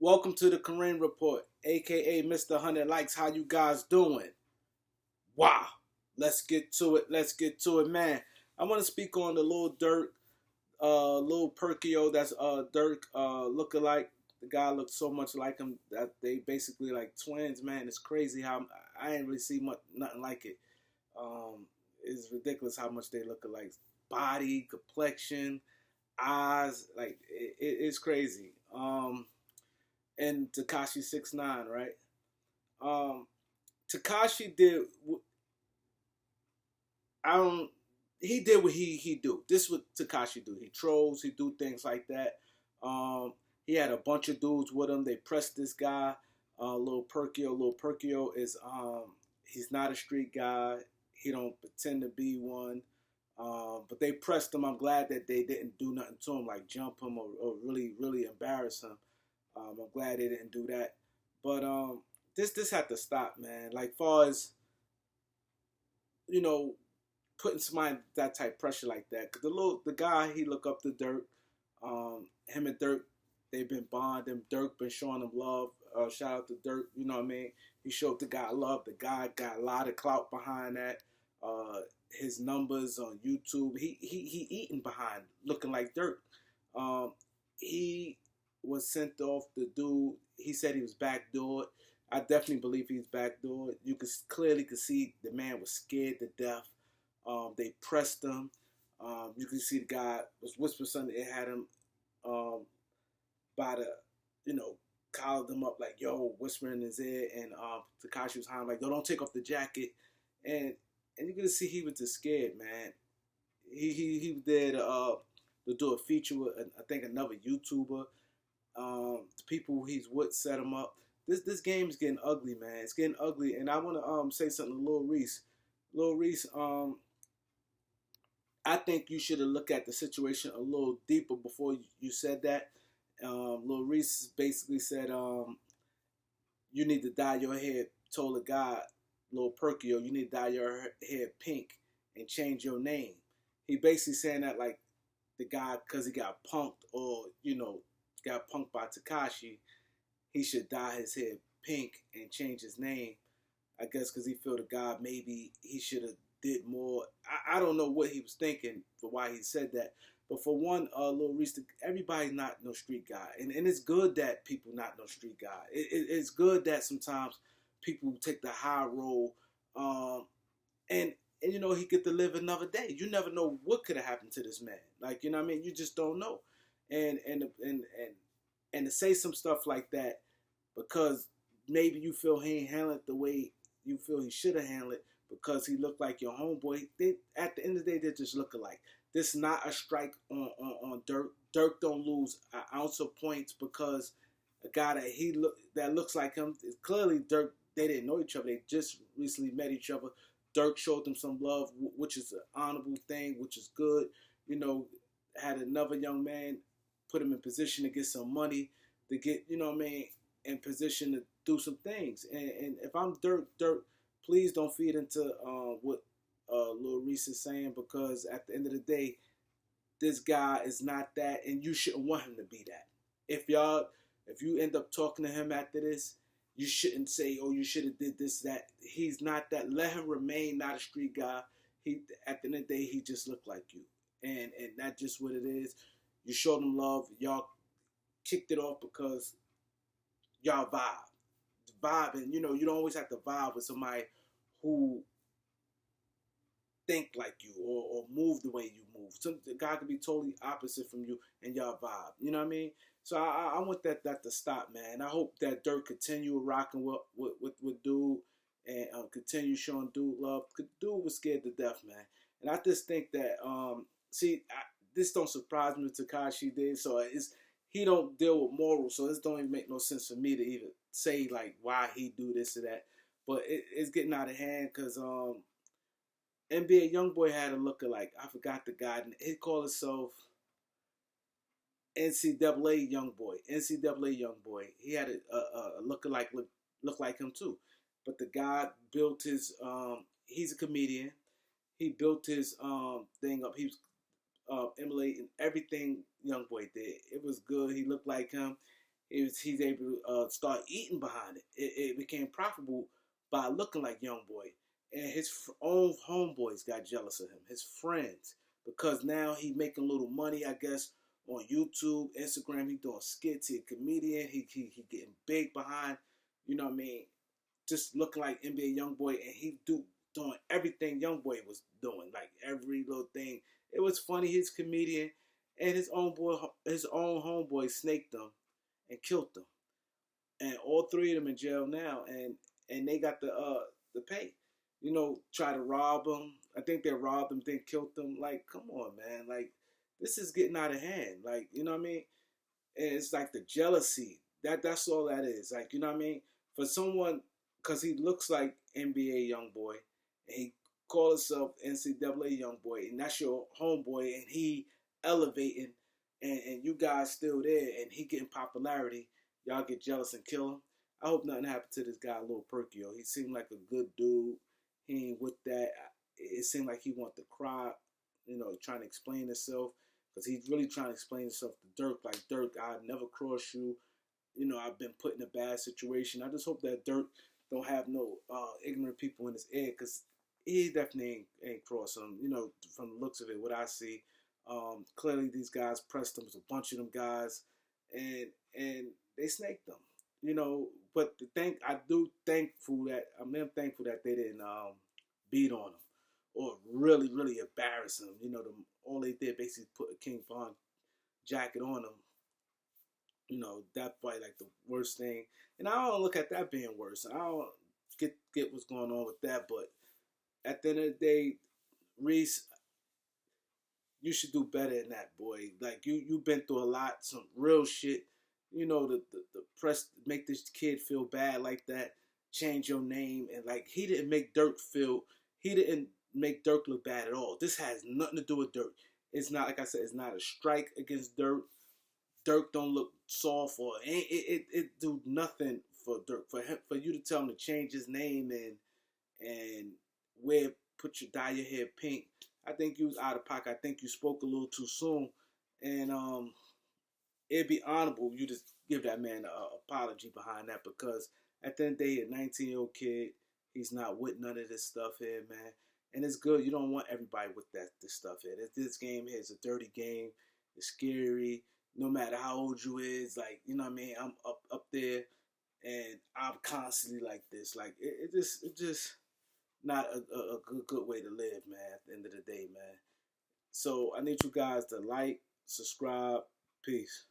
Welcome to the Kareem Report, aka Mr. 100 Likes. How you guys doing? Wow. Let's get to it. Let's get to it, man. I want to speak on the little Durk, little Perkio. That's Durk lookalike. The guy looks so much like him that they basically like twins, man. It's crazy how I ain't really see nothing like it. It's ridiculous how much they look alike. Body, complexion, eyes, like it's crazy. And Tekashi 6ix9ine, right? Um, Tekashi did. I don't. He did what he do. This is what Tekashi do. He trolls. He do things like that. He had a bunch of dudes with him. They pressed this guy, Lil Perkio. Lil Perkio is he's not a street guy. He don't pretend to be one. But they pressed him. I'm glad that they didn't do nothing to him, like jump him or really embarrass him. I'm glad they didn't do that. But this had to stop, man. Like far as putting somebody that type of pressure like that. Cause the guy he look up to Durk. Him and Durk, they've been bonding. Durk been showing him love. Shout out to Durk. You know what I mean? He showed the guy love. The guy got a lot of clout behind that. His numbers on YouTube. He eating behind, looking like Durk. He was sent off. The dude, he said he was backdoored. I definitely believe he's backdoored. You could clearly see the man was scared to death. They pressed him. You can see the guy was whispering something. It had him by the, collared him up like, yo, whispering in his ear. And Tekashi was hiding like, yo, don't take off the jacket. And you can see he was just scared, man. He was there to do a feature with, I think, another YouTuber. The people he's with set him up. This game is getting ugly, man. It's getting ugly. And I want to say something to Lil Reese. Lil Reese, I think you should have looked at the situation a little deeper before you said that. Lil Reese basically said, you need to dye your hair. Told the guy, Lil Perkio, you need to dye your hair pink and change your name. He basically saying that like the guy, because he got punked or, got punked by Tekashi, he should dye his hair pink and change his name. I guess because he feel the guy maybe he should have did more. I don't know what he was thinking for why he said that. But for one, Lil Reese, everybody's not no street guy. And it's good that people not no street guy. It's good that sometimes people take the high road. And he get to live another day. You never know what could have happened to this man. Like, you know what I mean? You just don't know. And to say some stuff like that because maybe you feel he ain't handled it the way you feel he should have handled it because he looked like your homeboy. They, at the end of the day, they just look alike. This is not a strike on Durk. Durk don't lose an ounce of points because a guy that looks like him is clearly Durk. They didn't know each other. They just recently met each other. Durk showed them some love, which is an honorable thing, which is good. Had another young man put him in position to get some money, to get, in position to do some things. And if I'm Durk, please don't feed into what Lil Reese is saying because at the end of the day, this guy is not that, and you shouldn't want him to be that. If you end up talking to him after this, you shouldn't say, oh, you should have did this, that. He's not that. Let him remain not a street guy. At the end of the day, he just looked like you. And that's just what it is. You showed him love. Y'all kicked it off because y'all vibe. And, you don't always have to vibe with somebody who think like you or move the way you move. The guy could be totally opposite from you and y'all vibe. You know what I mean? So I want that to stop, man. I hope that Durk continue rocking with dude and continue showing dude love. Dude was scared to death, man. And I just think that this don't surprise me what Tekashi did. So he don't deal with morals, so this don't even make no sense for me to even say like why he do this or that. But it's getting out of hand because NBA YoungBoy had a lookalike. I forgot the guy. He called himself NCAA YoungBoy. NCAA YoungBoy. He had a lookalike look like him too. But the guy built his. He's a comedian. He built his thing up. He was emulating everything YoungBoy did. It was good. He looked like him. he's able to start eating behind it. It became profitable by looking like Young Boy, and his own homeboys got jealous of him, his friends, because now he making little money, I guess, on YouTube, Instagram. He doing skits. He a comedian. He getting big behind, you know what I mean? Just looking like NBA YoungBoy, and he doing everything YoungBoy was doing, like every little thing. It was funny. He's a comedian, and his own homeboy snaked him and killed him, and all three of them in jail now, and they got the pay. You know, try to rob him. I think they robbed him, then killed him. Like, come on, man. Like, this is getting out of hand. Like, you know what I mean? And it's like the jealousy. That's all that is. Like, you know what I mean? For someone, because he looks like NBA young boy, and he calls himself NCAA young boy, and that's your homeboy, and he elevating, and you guys still there, and he getting popularity. Y'all get jealous and kill him. I hope nothing happened to this guy, little Perkio. He seemed like a good dude. He ain't with that. It seemed like he wanted to cry, you know, trying to explain himself, because he's really trying to explain himself to Durk. Like, Durk, I'll never cross you. You know, I've been put in a bad situation. I just hope that Durk don't have no ignorant people in his ear, because he definitely ain't cross him. You know, from the looks of it, what I see, clearly these guys pressed him. It was a bunch of them guys, and they snaked them. You know, but I'm thankful that they didn't beat on him or really, really embarrass him. You know, all they did basically put a King Von jacket on him. You know, that probably like the worst thing. And I don't look at that being worse. I don't get what's going on with that. But at the end of the day, Reese, you should do better than that, boy. Like, you've been through a lot, some real shit. You know, the press make this kid feel bad like that, change your name, and like he didn't make Durk look bad at all. This has nothing to do with Durk. It's not, like I said, it's not a strike against Durk. Durk don't look soft, or it do nothing for Durk. For you to tell him to change his name and dye your hair pink. I think you was out of pocket. I think you spoke a little too soon, and it'd be honorable you just give that man an apology behind that, because at the end of the day, a 19-year-old kid, he's not with none of this stuff here, man. And it's good. You don't want everybody with this stuff here. This game here is a dirty game. It's scary. No matter how old you is, like, you know what I mean? I'm up there, and I'm constantly like this. Like, it just not a good way to live, man, at the end of the day, man. So I need you guys to like, subscribe. Peace.